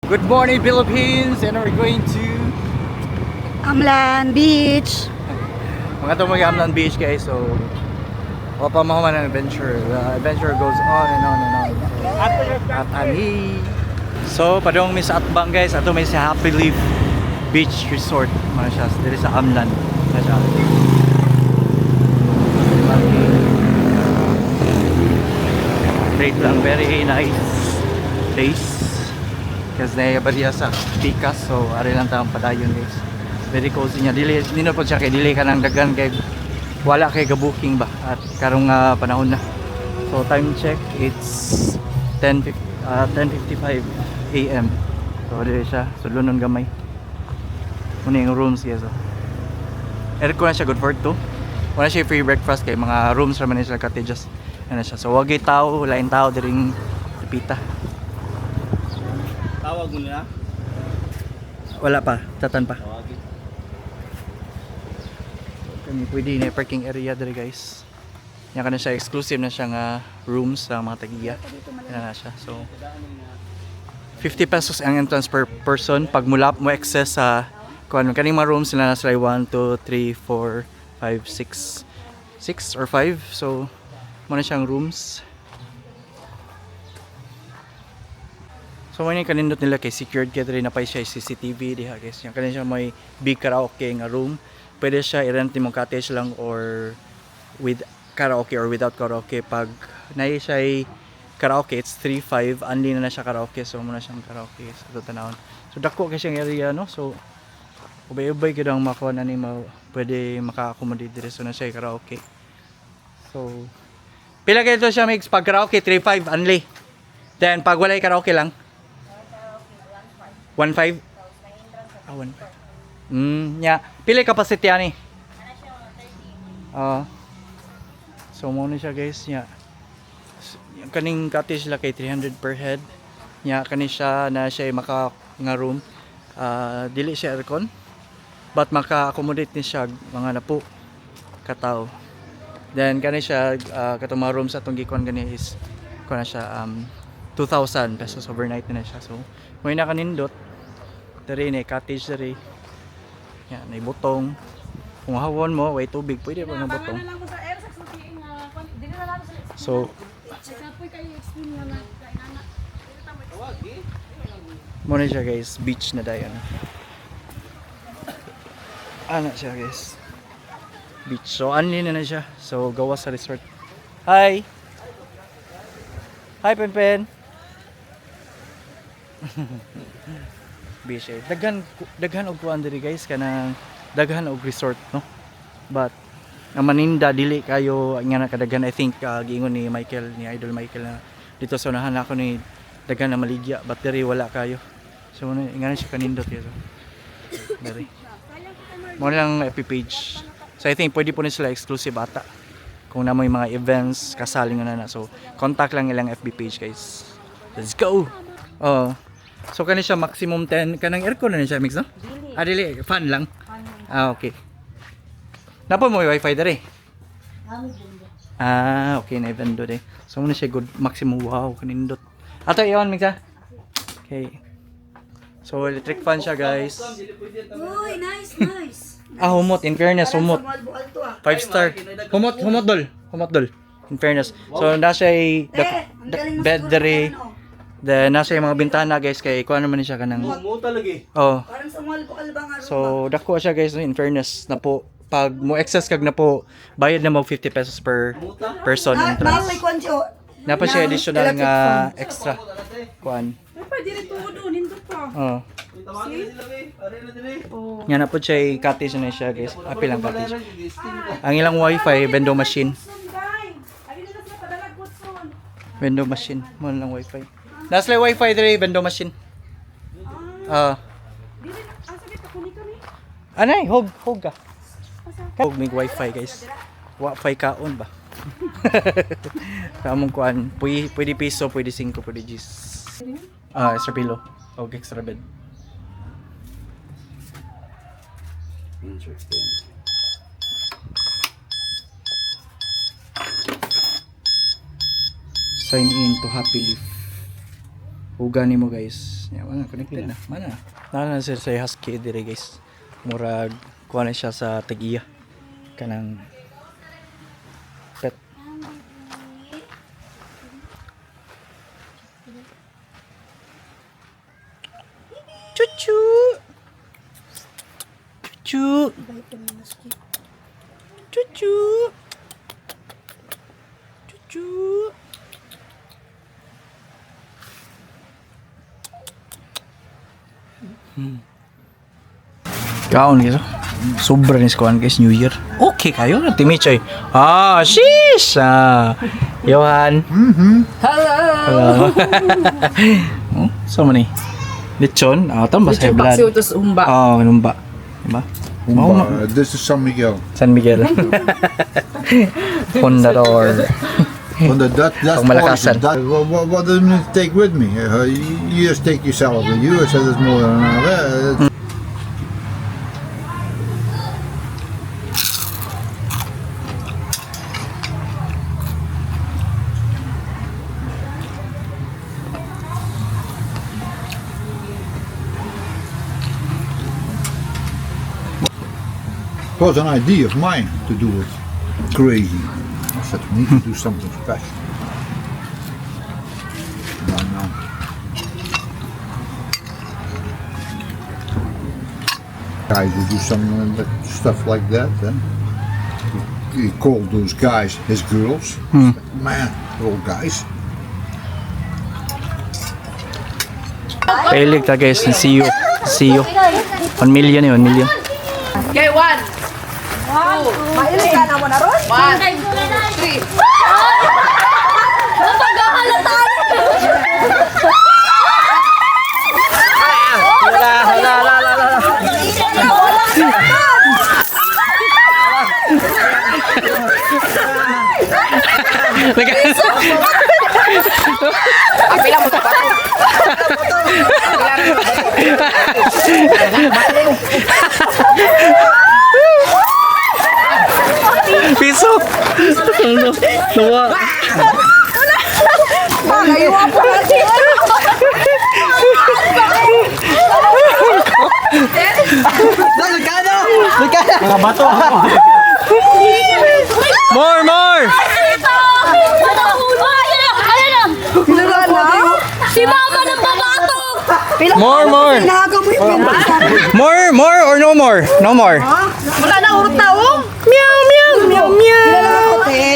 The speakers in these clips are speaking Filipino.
Good morning, Philippines, and we're going to Amlan Beach. mga itong Amlan Beach, guys. So wapa mo man ang adventure. The adventure goes on and on and on. So, at ani. So padong mi sa Atbang, guys. Ato may sa Happy Leaf Beach Resort man siya diri sa Amlan na siya. Great lang, very nice place. Kasi naiabariya sa Picas, so ari lang tayong padayon, guys. Very cozy niya. Dili na po siya kay dili ka nang daghan kay wala kay ga-booking ba at karong panahon na. So time check, it's 10:55 AM. So dili siya sulunon gamay. Muna yung rooms, guys. So aircon na siya, good for 2. Wala siya free breakfast kay mga rooms ra man siya, cottages. Ano siya. So wag tao, lain tao diring pita. Tawag mo na? Wala pa, tatan pa. Tawagin. Kami pwede na parking area dere, guys. Yan ka na siya, exclusive na siyang rooms sa mga tagiya. Yan na siya. So 50 pesos ang entrance per person. Pag mula mo access sa kaning mga rooms sila na sila 1, 2, 3, 4, 5, 6 or 5. So muna siyang rooms. So may kanindot nila kay secured kaya rin na pa siya CCTV diha, guys. Yan kanina siya may big karaoke nga room. Pwede siya i-rent mo cottage lang or with karaoke or without karaoke. Pag naay siya karaoke, it's 3.5 only na siya karaoke. So muna siyang karaoke sa tanawon. So dako kay siyang area, no. So ubay-ubay gid ang makuha na ni pwede maka-accommodate dire so na siya karaoke. So pila kay ito siya mix pag karaoke 3.5 only. Then pag walay karaoke lang 1.5? Ah, 1.5. Yeah. Pila capacity ani? So mo na siya, guys, nya. Kaning cottage la kay 300 per head. Nya kani siya na siya maka nga room. Dili siya aircon. But maka-accommodate ni siya mga napo katao. Then kani siya katong mga rooms atong gikuan gani is kuan na siya 2,000 pesos overnight na siya. So may nakanindot dari ni cottage dari. Yan, may butong. Kung hawon mo, way tubig, pwede pa ng butong. So, muna siya, guys, beach na dayon. Ano siya, guys? Beach. So, anli na siya. So, gawa sa resort. Hi! Hi, Penpen! Beach. Daghan og kuan diri, guys, kanang daghan og resort, no. But ang maninda dili kayo nga nakadaghan. I think giingon ni Michael, ni Idol Michael na dito sa unahan ako ni daghan na maligya, but diri wala kayo. So ingana siya kanindot yun. Diri. Mo lang FB page. So I think pwede po ni sila exclusive ata. Kung na may mga events kasali nga na. So contact lang ilang FB page, guys. Let's go. Oh. So kani siya maximum 10 kanang aircon na siya mix, no? Dili fan lang. Okay. Napa mo wifi dere? Okay na evento de. So muna siya good maximum, wow kanindot. Ato iyon mix. Okay. So electric fan siya, guys. Uy, nice. Humot, in fairness, humot. 5 star. Humot dol. In fairness. So na siya bed dere. Then nasa yung mga bintana, guys, kay kuha naman siya kanang Mo talaga eh. oh. Parang sa mall bukal ba nga. So dako siya, guys, in fairness na po pag mo excess kag na po bayad na mo 50 pesos per person May entrance. kwancho. Napa siya additional nga extra kuan. Pwede rin tuod nindot pa. Oh. Tawagin na sila be. Are na din eh. Yan na po siya cottage na siya, guys. Apil ang cottage. Ang ilang wifi vending machine. Vending machine mo lang wifi. Nasa wifi dire vending machine. Anay, hog ka. Hog mig wifi, guys. Wifi kaon ba? Kamong kuan, pwede piso, pwede 5, pwede G's. Extra pillow. Og extra bed. Interesting. Sign in to Happy Leaf. Ugan nimo guys. Ya mana connected na. Mana? Nana sir sa husky dire guys. Murag kuha na siya sa tagiya. Kanang pet. Chuchu. Chuchu. Chuchu. Chuchu. Kaon gitu. Sobra ni kawan guys New Year. Okay kayo na timichay. Ah, sheesh. Johan. Hello. Oh, sama ni. Lechon, tambah saya blood. Utos umba. Oh, numba. Diba? Mau This is San Miguel. San Miguel. Fundador. That's Pangmalakasan. poison. What do you take with me? You just take yourself with you. I said there's more than that. It was an idea of mine to do it crazy. I said we need to do something special. No. Guys who do some stuff like that, then he called those guys his girls. Man, they're all guys. Pailig ta guys, see you. 1 million eh, 1 million. Okay, 1. Mailis ka na mo na ron? 1, 2, 3. Apila mo sa pato. Piso. Nawa. Magawa po kasi. Mga bato. More. Si mama ng babatok. More. More or no more? No more. Wala na urot na oh. Meow.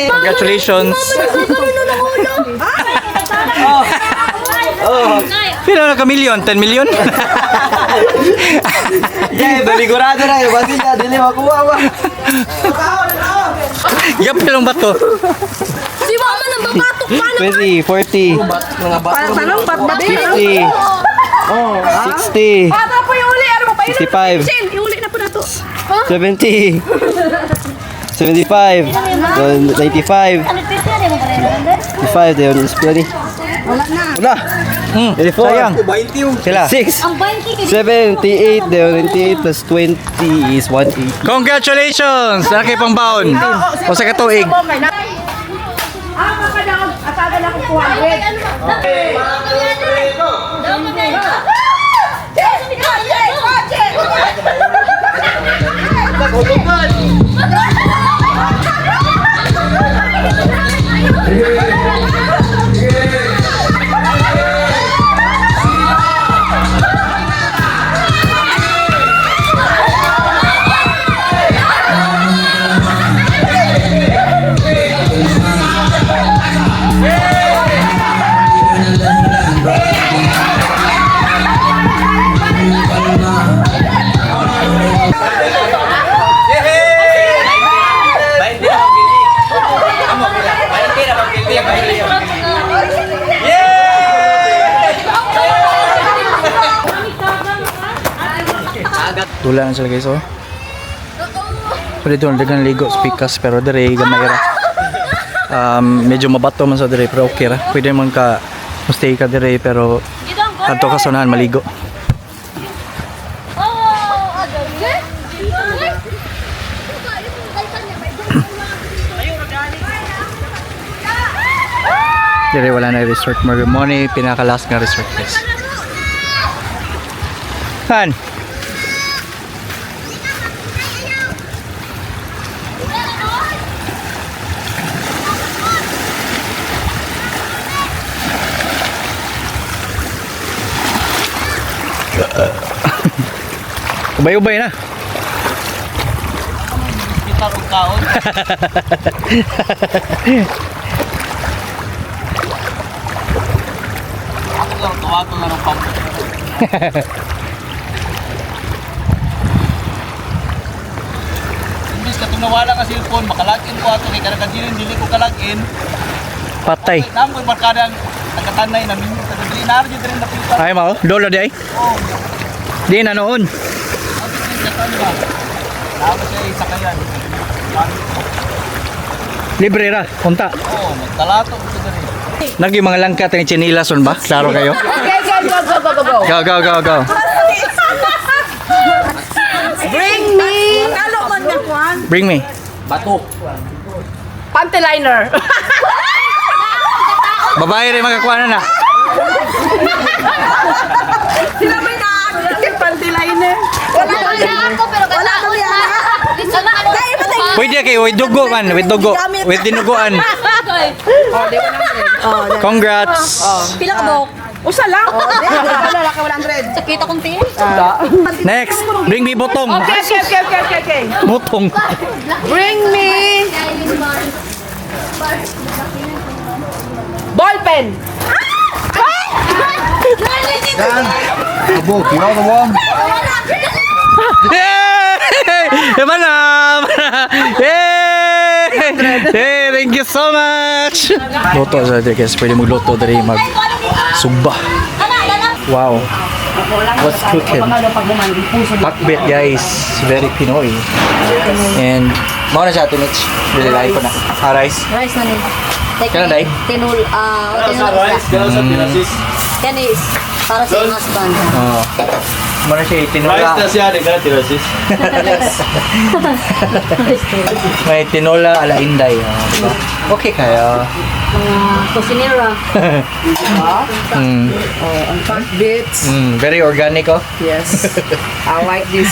Congratulations. Pila na ka million? 10 million? Baligurado na yun. Basi na, dili makuha ba? Gapil ang bato. Si mama ng babatok. 20, 40, Tanong ba't 50, 60, Bata po yung uli. Ano mo pa yun? 65, Sin, iuli na po na to. 70, 75, 95, 95, yun, is plenty. Wala. Sayang. Sila. 6, 78, 98 plus 20 is 180. Congratulations! Laki pang baon. O sa katuig. Makakadaog. Asaga na kong 200. Tula na sila guys, oh. So dito nagdagan ligo speakers pero dire gamay ra. Medyo mabato man sa dire pero okay ra. Pwede man ka stay ka dire pero adto ka sunahan maligo. Dire wala na resort mo ni pinaka-last nga resort guys. Han. Ubay-ubay na. Kita kong kaon. Ako lang, tuwa ko lang ng pampo. Imbis ka tunawala ka cellphone, makalagin ko ato kay karagagilin, dili ko kalagin. Patay. Namoy markadang nagkatanay na minyo sa dili na rin din nakita. Ay mo, dolo di ay. Oh, Di na noon. sabi ko sa kanila. Dapat siya isakayan. Libre ra, punta. Oo, magkalato ko sa dali. Nagi mga langkat ng chinilason ba? Klaro kayo? Okay, go, go, go, go, go. Go, go, go, go. Bring me. Kalo man nga kwan. Bring me. Bato. Panty liner. Babae rin magkakuha na. Sila may naagin. Panty liner. Wala Ako pero wala ko na. Dito na ano. Pwede kayo, with dugo man, with dugo. With dinuguan. Congrats. Pila ka dok? Usa lang. Wala ka 100. Sakita kong tiyan. Next, bring me butong. Okay. Butong. Bring me ball pen. Book, you know the one? Yay! Mana? Yay! Hey, thank you so much. Luto sa dito guys, pwede magluto dari mag sumba. Wow. What's cooking? Pakbet guys, very Pinoy. And mau na siya Mitch. Really like ko na. Rice. Rice na nila. Kailan, Day? Tinul Gano'n sa pinasis. Yan is para sa iyong husband. Oh. Mana siya Rice tinula. na siya, di ka na pinasis. May tinola ala Inday. Diba? Okay kayo. Kusinera. Bits. Very organic oh. Yes. I like this.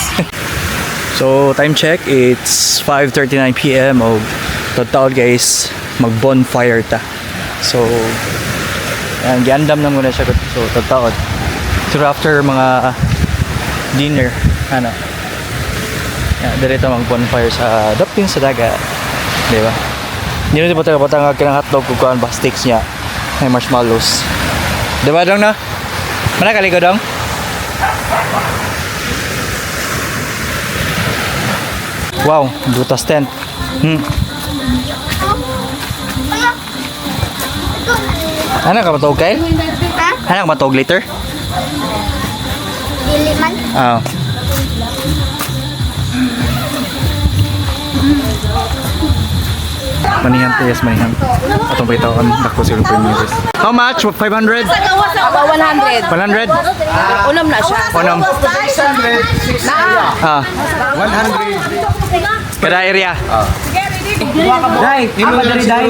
So time check, it's 5:39 PM og total guys, mag bonfire ta. So yan giandam na muna siya so total. So after mga dinner ano. Yeah, diretso mag bonfire sa dapin sa dagat. Di ba? Hindi na tayo patang kinang hotdog kung kuan ba sticks niya. May marshmallows. Di ba dong na? Mana kali ko dong? Wow, butas tent. Ano ka matog kay? Ano ka matog later? Dili man. Ah. Manihan to, yes, manihan. Atong baitawan, dako si Rupen Music. How much? 500? 100? 100. Unam na siya. Onam. Ah, 100. kada area. Dai, imo na rin dai.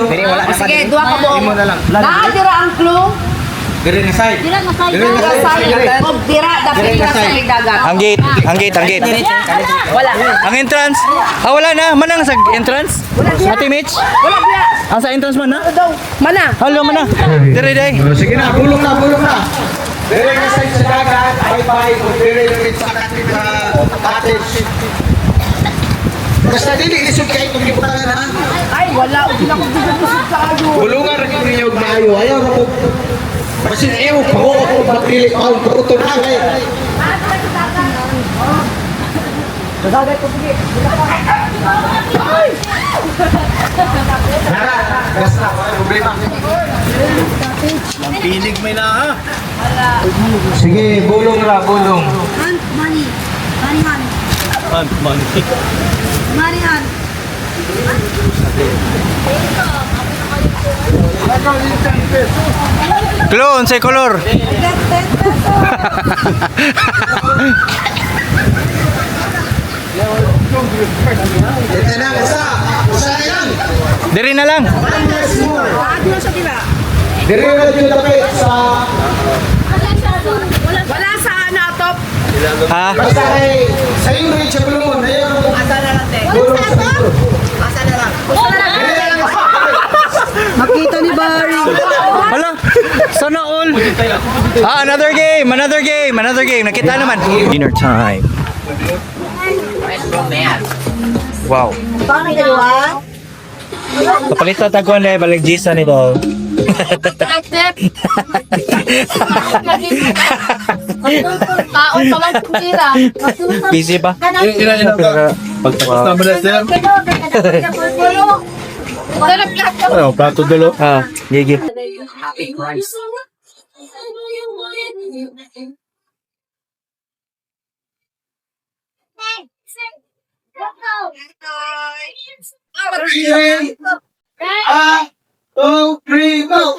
Sige, duha ka mo. Imo na lang. Dira ang clue. Dire na side. Dila na kayo. Og dira dapat ka sa dagat. Ang gate, ang gate, ang gate. Wala. Ang entrance. Ah, wala na. Manang sa entrance? Ate Mitch? Wala diya. Ang sa entrance man na? Mana? Halo, mana? Dire, day. Sige na, bulong na, bulong na. Dire na side sa dagat, bye-bye. Dire na rin sa cottage. Basta dili, isog kayo kung iputangan ha. Ay, wala. Hindi na ko gusto sa ayo. Bulungan rin ko yung maayo. Ayaw na po. Kasi na iyo, pahuot ko magpili ko ang puto na kay. Basta, problema. Pilig may na ha. Sige, bulong na, bulong. Money. Marihan. Man. Marihan. Clone, say color. Ito na, isa na yan. Dire na lang. Ano sa diba? Dire na dyan dapat sa... Wala sa natop. Ha? Basta ay sa iyo rin siya bulungan. Ayaw mo. Asa na lang, te. Bulong sa dito. Asa na lang. Makita ni Barry. Hala! Sana all! Another game! Another game! Another game! Nakita naman! Dinner time. Wow. Paano dalawa? Papalita taguan na balik Gisa nito. Kaon pa lang tira. Busy pa? Pagtapos na ba sir? Ano, plato dalo? Ah, gigi. Two, three, go!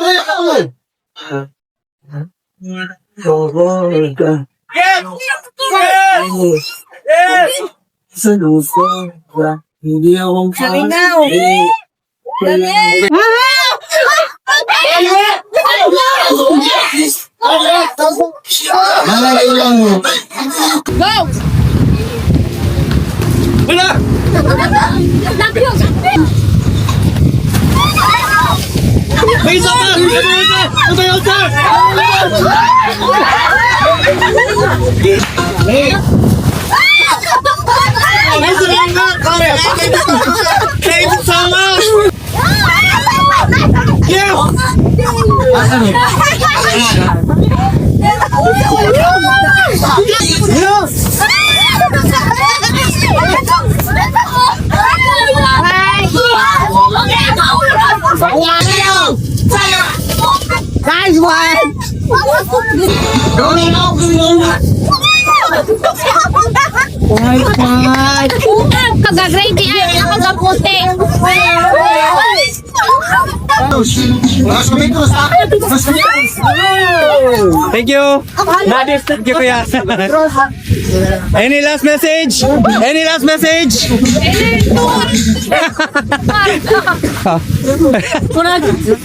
Nice one! Kagagrade ay nakagaputi. Thank you! Thank you, kuya. Any last message? Any last message?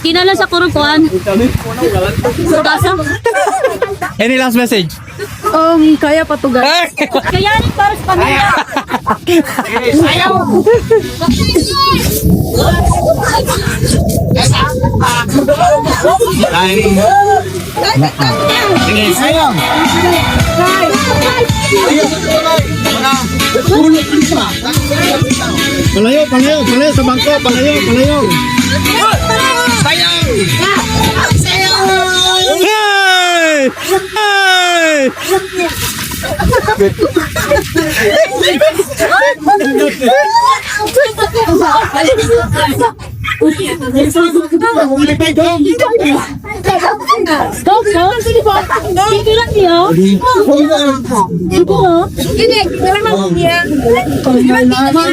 Kinala sa kurukuan. Any last message? Kaya patugas. Kaya ni para sa pamilya. Palayo sa bangko, palayo. Hey! Hey!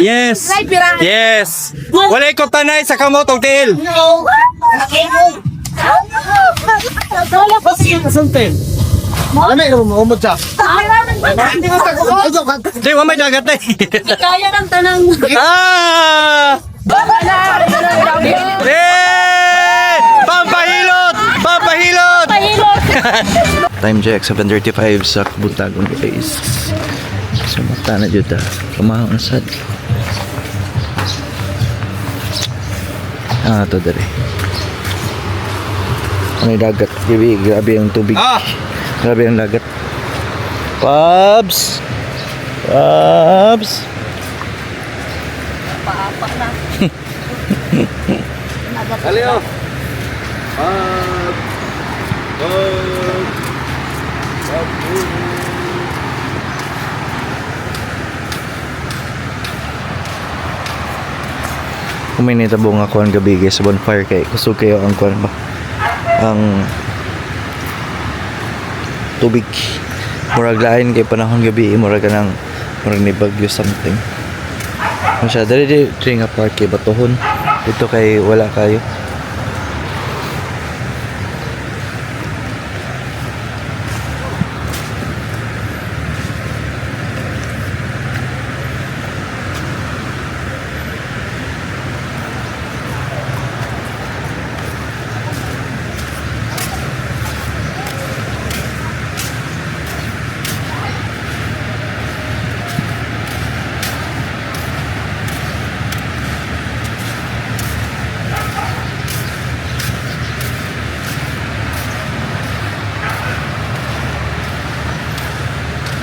Yes! Yes! Wala ko tanay sa kamotong tiil! Di, wala may dagat na Kaya ng tanang. Ah! Eh! Pampahilot! Pampahilot! Time check, 7:35 sa Buntagon guys. So, mata na dyan ta. Kumahaw na sad. Ah, ito dari. May dagat. Grabe ang tubig. Grabe ang dagat. Pabs! Pabs! Aliyo. Kuminita buong ako ang gabi guys sa bonfire kay kusog kayo ang kuwan ba ang tubig murag lain kay panahon gabi murag kanang murag ni bagyo something masya dali nga park kay batuhon dito kay wala kayo.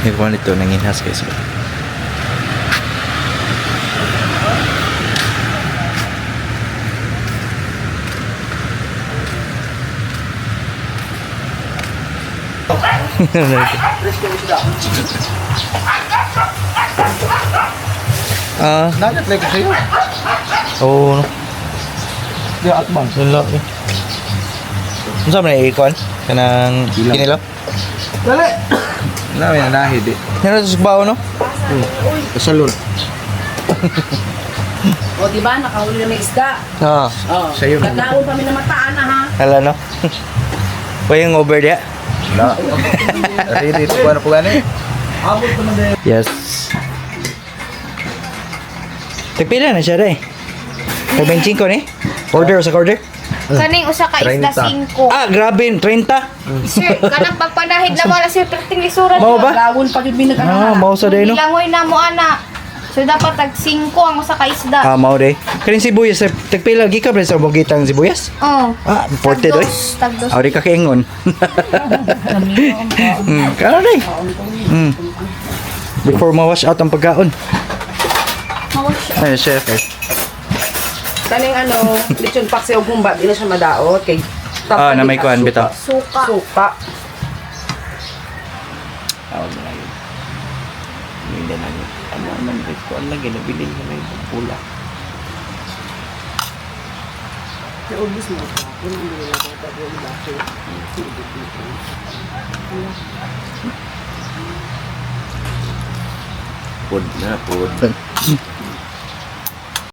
Yung kung ito, nanginhas guys. Ah, Dagat lang ko sa'yo. oo. Di atbang. Lalo eh. Ano sa mga ikon? Kanang kinilo? Dali. Namin na nahid eh. Ano sa sugbaw, no? Kasalon. O, di ba? Nakahuli na may isda. Oo. Oh. Sa'yo na. Naglaon kami na mataan na ha. Hala, no? Pwede yung over dia? Wala. Kasi dito ko ano po gani. Yes. Tagpila na siya rin. Tagbenching ko ni? Order sa order? Kaning usa ka isda 5. Ah, grabe, 30. Sir, kanang pagpanahid na wala sir perting lisuran. Mao ba? Lawon pa yun binag Ah, mau sa day, no? Ilangoy na mo ana. So dapat tag 5 ang usa ka isda. Ah, mau day. Kaning sibuyas, tagpila, gika ba sa bugitang sibuyas? Oh. Ah, imported, oy. Tagdos. Auri ka kaingon. Kano day? Before ma-wash out ang pagkaon. Ay, chef eh. Kaning ano, lechon paksiw gumba, di na siya madaot. Kay Ah, na may kuhan, bitaw. Suka. Suka. Tawag na yun. Hindi na yun. Ano naman, ko ang lagi, nabili ko na yung pula. Pud na, pud.